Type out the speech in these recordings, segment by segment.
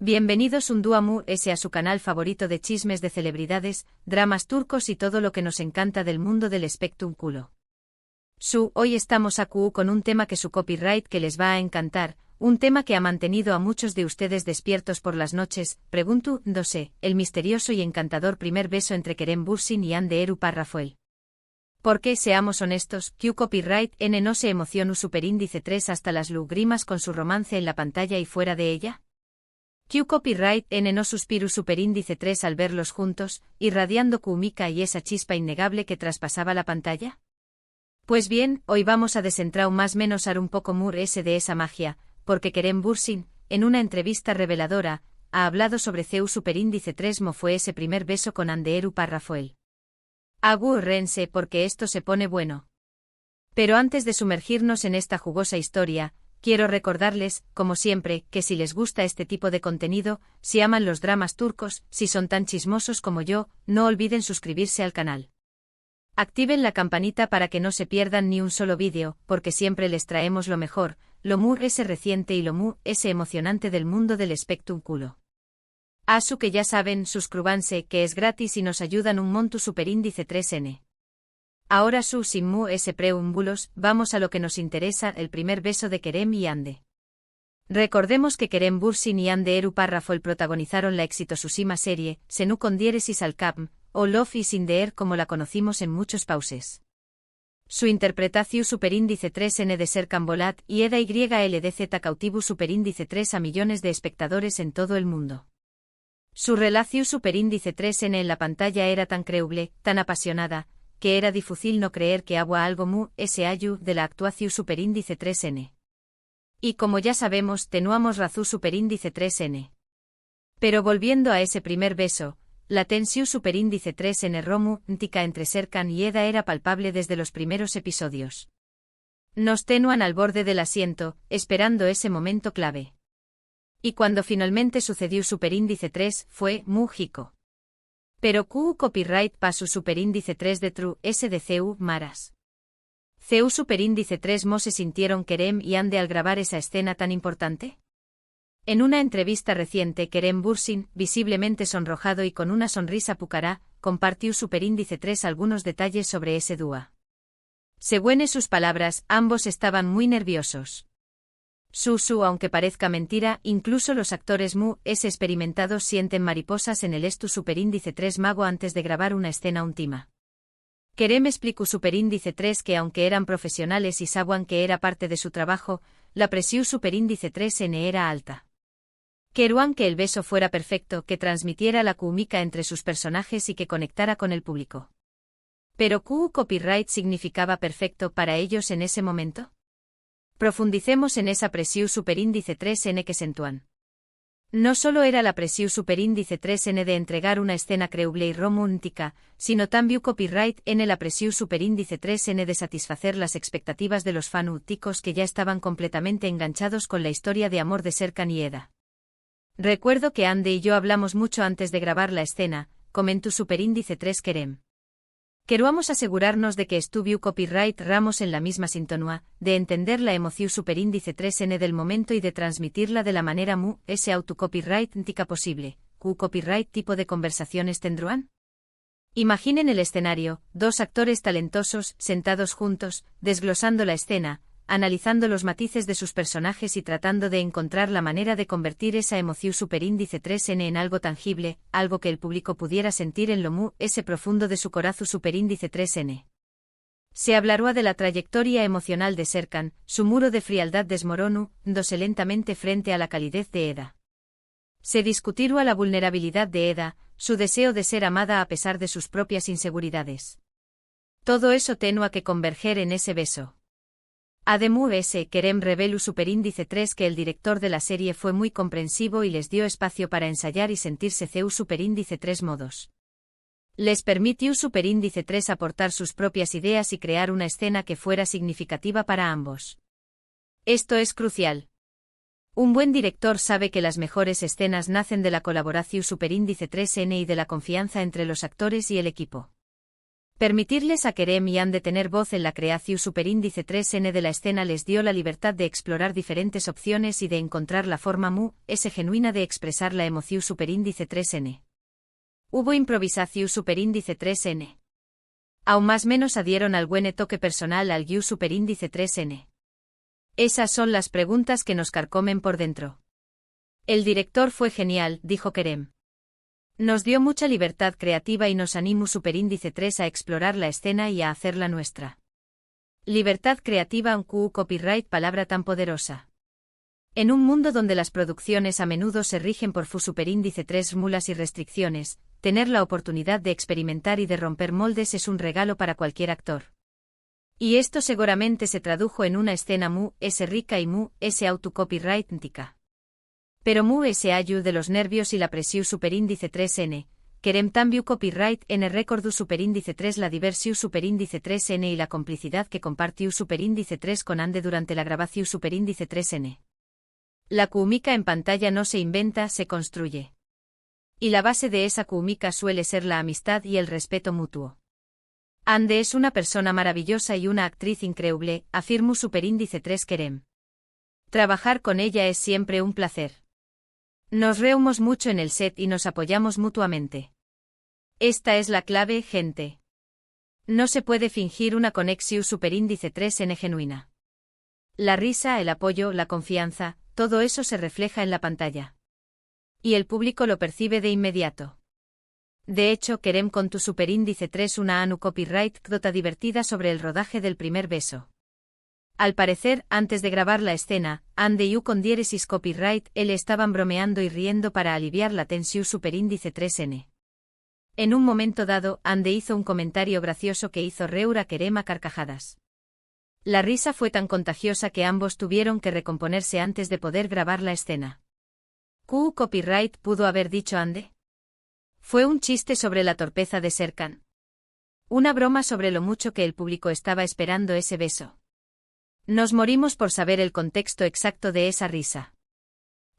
Bienvenidos un día más a su canal favorito de chismes de celebridades, dramas turcos y todo lo que nos encanta del mundo del espectáculo. Hoy estamos aquí con un tema que su copyright que les va a encantar, un tema que ha mantenido a muchos de ustedes despiertos por las noches, preguntándose, el misterioso y encantador primer beso entre Kerem Bürsin y Hande Erçel. Porque, seamos honestos, Q Copyright N no se emocionó superíndice 3 hasta las lágrimas con su romance en la pantalla y fuera de ella. Q Copyright N no suspiró superíndice 3 al verlos juntos, irradiando química y esa chispa innegable que traspasaba la pantalla. Pues bien, hoy vamos a desentrar más menos un poco de esa magia, porque Kerem Bürsin, en una entrevista reveladora, ha hablado sobre Q superíndice 3 mo fue ese primer beso con Hande Erçel. Agárrense porque esto se pone bueno. Pero antes de sumergirnos en esta jugosa historia, quiero recordarles, como siempre, que si les gusta este tipo de contenido, si aman los dramas turcos, si son tan chismosos como yo, no olviden suscribirse al canal. Activen la campanita para que no se pierdan ni un solo vídeo, porque siempre les traemos lo mejor, lo ese reciente y lo ese emocionante del mundo del espectáculo. Que ya saben, suscríbanse, que es gratis y nos ayudan un monto superíndice 3N. Ahora sin ese preámbulos, vamos a lo que nos interesa, el primer beso de Kerem y Hande. Recordemos que Kerem Bürsin y Hande Erçel protagonizaron la exitosísima serie, Senu con diéresis al Capm, o Love is in the Air como la conocimos en muchos pauses. Su interpretación superíndice 3N de Serkan Bolat y Eda YLDZ cautivo superíndice 3 a millones de espectadores en todo el mundo. Su relación superíndice 3N en la pantalla era tan creíble, tan apasionada, que era difícil no creer que había algo ese ayu de la actuación superíndice 3N. Y como ya sabemos, tenuamos razón superíndice 3N. Pero volviendo a ese primer beso, la tensión superíndice 3N romántica entre Serkan y Eda era palpable desde los primeros episodios. Nos tenuan al borde del asiento, esperando ese momento clave. Y cuando finalmente sucedió superíndice 3, fue mágico. Pero Q Copyright pasó superíndice 3 de True S de CU Maras. CU superíndice 3 mo se sintieron Kerem y Hande al grabar esa escena tan importante. En una entrevista reciente Kerem Bürsin, visiblemente sonrojado y con una sonrisa pucará, compartió superíndice 3 algunos detalles sobre ese dúo. Según sus palabras, ambos estaban muy nerviosos. Aunque parezca mentira, incluso los actores experimentados sienten mariposas en el estu superíndice 3 mago antes de grabar una escena íntima. Kerem explicó superíndice 3 que aunque eran profesionales y sabían que era parte de su trabajo, la presión superíndice 3N era alta. Querían que el beso fuera perfecto, que transmitiera la química entre sus personajes y que conectara con el público. ¿Pero Q Copyright significaba perfecto para ellos en ese momento? Profundicemos en esa presión superíndice 3N que sentían. No solo era la presión superíndice 3N de entregar una escena creíble y romántica, sino también Copyright N la presión superíndice 3N de satisfacer las expectativas de los fanáticos que ya estaban completamente enganchados con la historia de amor de Serkan y Eda. Recuerdo que Hande y yo hablamos mucho antes de grabar la escena, comentó superíndice 3 Kerem. Queríamos asegurarnos de que estuvo Copyright Ramos en la misma sintonía, de entender la emoción superíndice 3N del momento y de transmitirla de la manera ese autocopyright tica posible. ¿Q Copyright tipo de conversaciones tendrán? Imaginen el escenario, dos actores talentosos, sentados juntos, desglosando la escena, analizando los matices de sus personajes y tratando de encontrar la manera de convertir esa emoción superíndice 3N en algo tangible, algo que el público pudiera sentir en lo ese profundo de su corazón superíndice 3N. Se hablará de la trayectoria emocional de Serkan, su muro de frialdad desmoronándose lentamente frente a la calidez de Eda. Se discutirá la vulnerabilidad de Eda, su deseo de ser amada a pesar de sus propias inseguridades. Todo eso tenía que converger en ese beso. Además, Kerem reveló superíndice 3 que el director de la serie fue muy comprensivo y les dio espacio para ensayar y sentirse CU superíndice 3 modos. Les permitió superíndice 3 aportar sus propias ideas y crear una escena que fuera significativa para ambos. Esto es crucial. Un buen director sabe que las mejores escenas nacen de la colaboración superíndice 3N y de la confianza entre los actores y el equipo. Permitirles a Kerem y Ande tener voz en la creación superíndice 3n de la escena les dio la libertad de explorar diferentes opciones y de encontrar la forma mu-s genuina de expresar la emoción superíndice 3n. Hubo improvisación superíndice 3n. Aún más menos adhieron al buen toque personal al guiu superíndice 3n. Esas son las preguntas que nos carcomen por dentro. El director fue genial, dijo Kerem. Nos dio mucha libertad creativa y nos animó superíndice 3 a explorar la escena y a hacerla nuestra. Libertad creativa, un copyright, palabra tan poderosa. En un mundo donde las producciones a menudo se rigen por superíndice 3 mulas y restricciones, tener la oportunidad de experimentar y de romper moldes es un regalo para cualquier actor. Y esto seguramente se tradujo en una escena mu-s rica y mu-s autocopyrightica. Pero mu-s ayu de los nervios y la presión superíndice 3n, Kerem también copyright n recordu superíndice 3 la diversión superíndice 3n y la complicidad que compartió superíndice 3 con Ande durante la grabación superíndice 3n. La química en pantalla no se inventa, se construye. Y la base de esa química suele ser la amistad y el respeto mutuo. Ande es una persona maravillosa y una actriz increíble, afirmó superíndice 3 Kerem. Trabajar con ella es siempre un placer. Nos reímos mucho en el set y nos apoyamos mutuamente. Esta es la clave, gente. No se puede fingir una conexión superíndice 3n genuina. La risa, el apoyo, la confianza, todo eso se refleja en la pantalla. Y el público lo percibe de inmediato. De hecho, Kerem con tu superíndice 3 una anu copyright cdota divertida sobre el rodaje del primer beso. Al parecer, antes de grabar la escena, Ande y con diéresis copyright él estaban bromeando y riendo para aliviar la tensión superíndice 3n. En un momento dado, Ande hizo un comentario gracioso que hizo reír a Kerem a carcajadas. La risa fue tan contagiosa que ambos tuvieron que recomponerse antes de poder grabar la escena. ¿Qué copyright pudo haber dicho Ande? Fue un chiste sobre la torpeza de Serkan. Una broma sobre lo mucho que el público estaba esperando ese beso. Nos morimos por saber el contexto exacto de esa risa.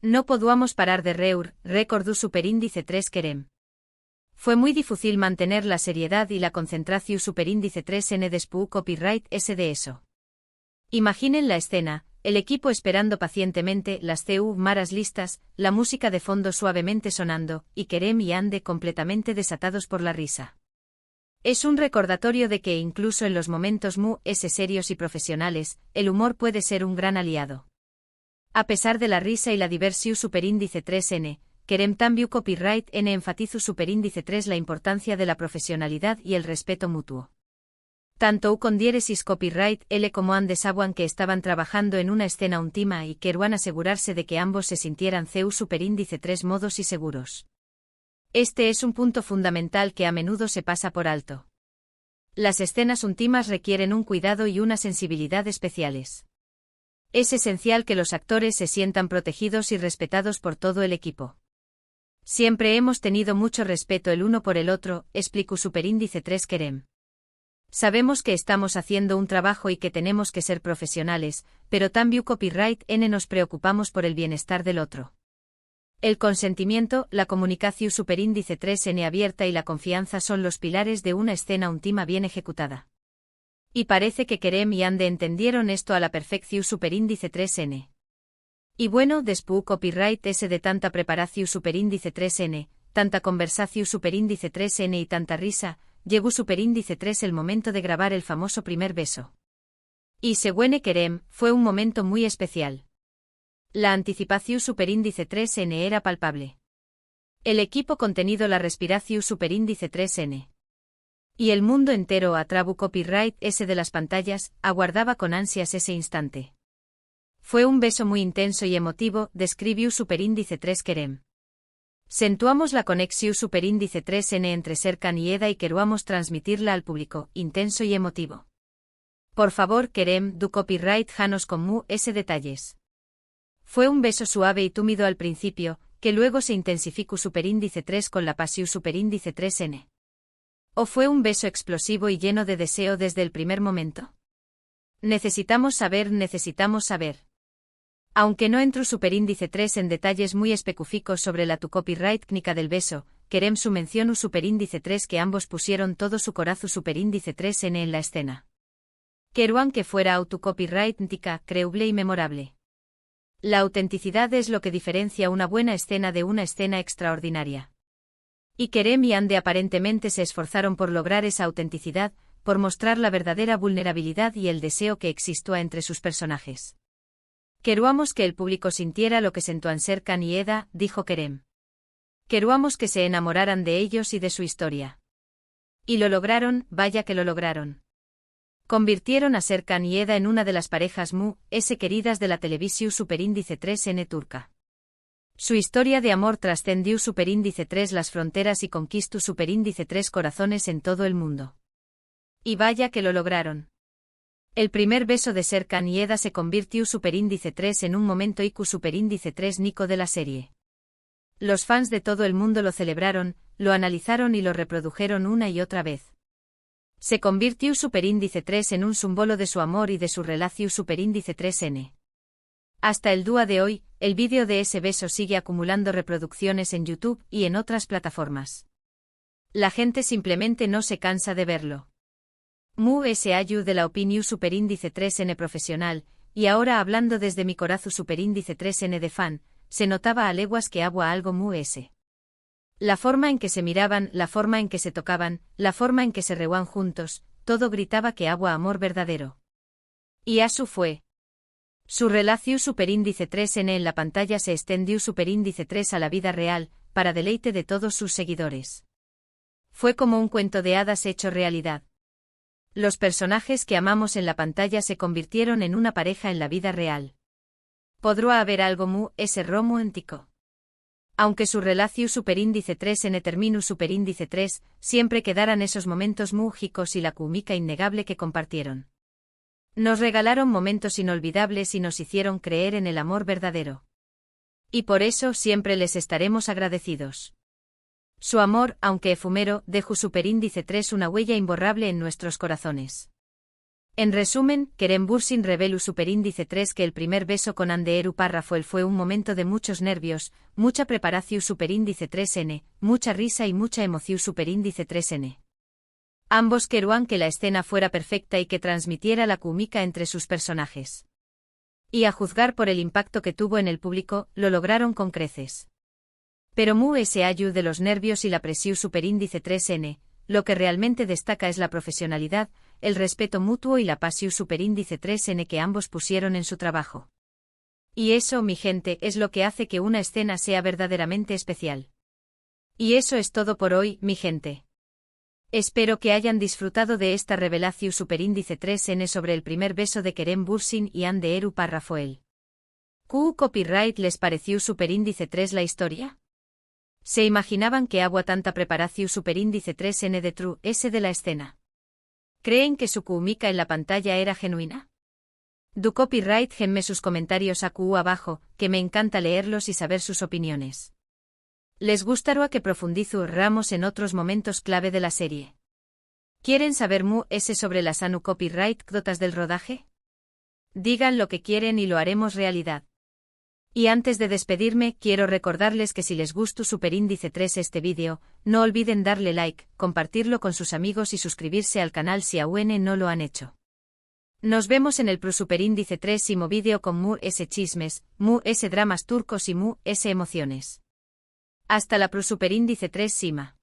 No podíamos parar de reír, recordó superíndice 3 Kerem. Fue muy difícil mantener la seriedad y la concentración superíndice 3n después copyright s de eso. Imaginen la escena, el equipo esperando pacientemente, las maras listas, la música de fondo suavemente sonando, y Kerem y Ande completamente desatados por la risa. Es un recordatorio de que incluso en los momentos serios y profesionales, el humor puede ser un gran aliado. A pesar de la risa y la diversión superíndice 3n, Kerem también copyright n enfatizo superíndice 3 la importancia de la profesionalidad y el respeto mutuo. Tanto con diéresis copyright L como Ande sabuan que estaban trabajando en una escena íntima y querían asegurarse de que ambos se sintieran superíndice 3 modos y seguros. Este es un punto fundamental que a menudo se pasa por alto. Las escenas íntimas requieren un cuidado y una sensibilidad especiales. Es esencial que los actores se sientan protegidos y respetados por todo el equipo. Siempre hemos tenido mucho respeto el uno por el otro, explicó superíndice 3 Kerem. Sabemos que estamos haciendo un trabajo y que tenemos que ser profesionales, pero también copyright n nos preocupamos por el bienestar del otro. El consentimiento, la comunicación superíndice 3n abierta y la confianza son los pilares de una escena íntima bien ejecutada. Y parece que Kerem y Ande entendieron esto a la perfección superíndice 3n. Y bueno, después copyright s de tanta preparación superíndice 3n, tanta conversación superíndice 3n y tanta risa, llegó superíndice 3 el momento de grabar el famoso primer beso. Y según Kerem, fue un momento muy especial. La anticipación superíndice 3n era palpable. El equipo contenido la respiración superíndice 3n. Y el mundo entero a trabu copyright s de las pantallas, aguardaba con ansias ese instante. Fue un beso muy intenso y emotivo, describió superíndice 3 Kerem. Sentuamos la conexión superíndice 3n entre Serkan y Eda y queruamos transmitirla al público, intenso y emotivo. Por favor Kerem, du copyright janos con ese detalles. Fue un beso suave y túmido al principio, que luego se intensificó superíndice 3 con la pasión superíndice 3n. ¿O fue un beso explosivo y lleno de deseo desde el primer momento? Necesitamos saber. Aunque no entro superíndice 3 en detalles muy específicos sobre la tu copyright técnica del beso, Kerem su mención u superíndice 3 que ambos pusieron todo su corazón superíndice 3N en la escena. Queruan que fuera autocopyrightica, creíble y memorable. La autenticidad es lo que diferencia una buena escena de una escena extraordinaria. Y Kerem y Ande aparentemente se esforzaron por lograr esa autenticidad, por mostrar la verdadera vulnerabilidad y el deseo que existía entre sus personajes. Queruamos que el público sintiera lo que sentían Serkan y Eda, dijo Kerem. Queruamos que se enamoraran de ellos y de su historia. Y lo lograron, vaya que lo lograron. Convirtieron a Serkan y Eda en una de las parejas queridas de la televisión superíndice 3N turca. Su historia de amor trascendió superíndice 3 las fronteras y conquistó superíndice 3 corazones en todo el mundo. Y vaya que lo lograron. El primer beso de Serkan y Eda se convirtió superíndice 3 en un momento IQ superíndice 3 Nico de la serie. Los fans de todo el mundo lo celebraron, lo analizaron y lo reprodujeron una y otra vez. Se convirtió superíndice 3 en un símbolo de su amor y de su relación superíndice 3N. Hasta el día de hoy, el vídeo de ese beso sigue acumulando reproducciones en YouTube y en otras plataformas. La gente simplemente no se cansa de verlo. SAU de la opinión superíndice 3N profesional, y ahora hablando desde mi corazón superíndice 3N de fan, se notaba a leguas que agua algo S. La forma en que se miraban, la forma en que se tocaban, la forma en que se reúan juntos, todo gritaba que agua amor verdadero. Y así fue. Su relación superíndice 3N en la pantalla se extendió superíndice 3 a la vida real, para deleite de todos sus seguidores. Fue como un cuento de hadas hecho realidad. Los personajes que amamos en la pantalla se convirtieron en una pareja en la vida real. ¿Podrá haber algo romántico? Aunque su relación superíndice 3N terminó superíndice 3, siempre quedarán esos momentos mágicos y la química innegable que compartieron. Nos regalaron momentos inolvidables y nos hicieron creer en el amor verdadero. Y por eso siempre les estaremos agradecidos. Su amor, aunque efímero, dejó superíndice 3 una huella imborrable en nuestros corazones. En resumen, Kerem Bürsin reveló superíndice 3 que el primer beso con Hande Erçel fue un momento de muchos nervios, mucha preparación superíndice 3N, mucha risa y mucha emoción superíndice 3N. Ambos querían que la escena fuera perfecta y que transmitiera la química entre sus personajes. Y a juzgar por el impacto que tuvo en el público, lo lograron con creces. Pero SAU de los nervios y la presión superíndice 3N, lo que realmente destaca es la profesionalidad, el respeto mutuo y la pasión superíndice 3N que ambos pusieron en su trabajo. Y eso, mi gente, es lo que hace que una escena sea verdaderamente especial. Y eso es todo por hoy, mi gente. Espero que hayan disfrutado de esta revelación superíndice 3N sobre el primer beso de Kerem Bürsin y Hande Erçel. ¿Qué copyright les pareció superíndice 3 la historia? ¿Se imaginaban que agua tanta preparación superíndice 3N de True S de la escena? ¿Creen que su química en la pantalla era genuina? Du copyright genme sus comentarios abajo, que me encanta leerlos y saber sus opiniones. ¿Les gustará que profundizáramos en otros momentos clave de la serie? ¿Quieren saber sobre las anu copyright dotas del rodaje? Digan lo que quieren y lo haremos realidad. Y antes de despedirme, quiero recordarles que si les gustó superíndice 3 este vídeo, no olviden darle like, compartirlo con sus amigos y suscribirse al canal si aún no lo han hecho. Nos vemos en el superíndice 3 vídeo con chismes, dramas turcos y emociones. Hasta la superíndice 3 Sima.